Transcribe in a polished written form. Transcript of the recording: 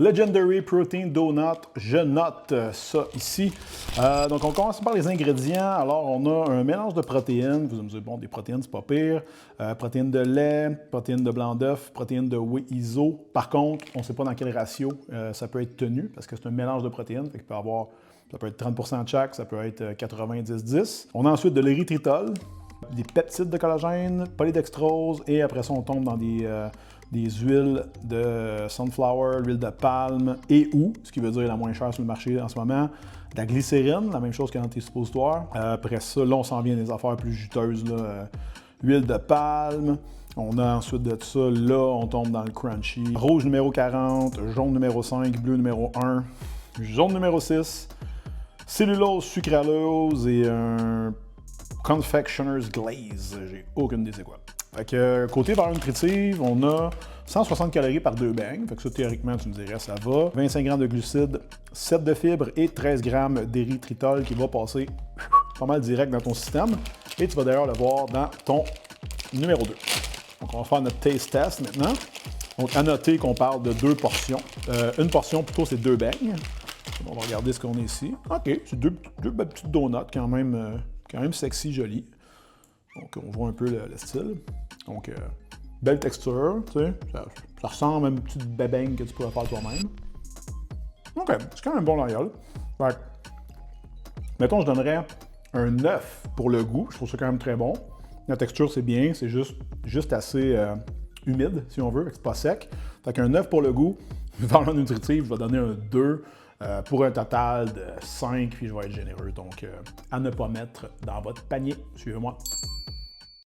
Legendary Protein Donut, je note ça ici. Donc, on commence par les ingrédients. Alors, on a un mélange de protéines. Vous allez me dire, bon, des protéines, c'est pas pire. Protéines de lait, protéines de blanc d'œuf, protéines de whey iso. Par contre, on ne sait pas dans quel ratio ça peut être tenu parce que c'est un mélange de protéines. Fait qu'il peut avoir, ça peut être 30% de chaque, ça peut être 90-10. On a ensuite de l'érythritol, des peptides de collagène, polydextrose, et après ça, on tombe dans des huiles de sunflower, l'huile de palme et ce qui veut dire la moins chère sur le marché en ce moment, de la glycérine, la même chose que dans tes suppositoires. Après ça, là, on s'en vient des affaires plus juteuses, là, huile de palme. On a ensuite de ça, là, on tombe dans le crunchy. Rouge numéro 40, jaune numéro 5, bleu numéro 1, jaune numéro 6, cellulose, sucralose et un confectioner's glaze. J'ai aucune idée c'est quoi. Fait que côté valeur nutritive, on a 160 calories par 2 bangs. Fait que ça, théoriquement, tu me dirais, ça va. 25 grammes de glucides, 7 de fibres et 13 grammes d'érythritol qui va passer pas mal direct dans ton système. Et tu vas d'ailleurs le voir dans ton numéro 2. Donc, on va faire notre taste test maintenant. Donc, à noter qu'on parle de 2 portions. Une portion, plutôt, c'est 2 bangs. On va regarder ce qu'on a ici. OK, c'est deux petites donuts quand même sexy, jolies. Donc, on voit un peu le style. Donc, belle texture, tu sais. Ça ressemble à une petite bébeigne que tu pourrais faire toi-même. OK, c'est quand même bon L'Oréal. Fait mettons, je donnerais un 9 pour le goût. Je trouve ça quand même très bon. La texture, c'est bien. C'est juste assez humide, si on veut. C'est pas sec. Fait qu'un 9 pour le goût. Valeur nutritive, je vais donner un 2 pour un total de 5, puis je vais être généreux. Donc, à ne pas mettre dans votre panier. Suivez-moi.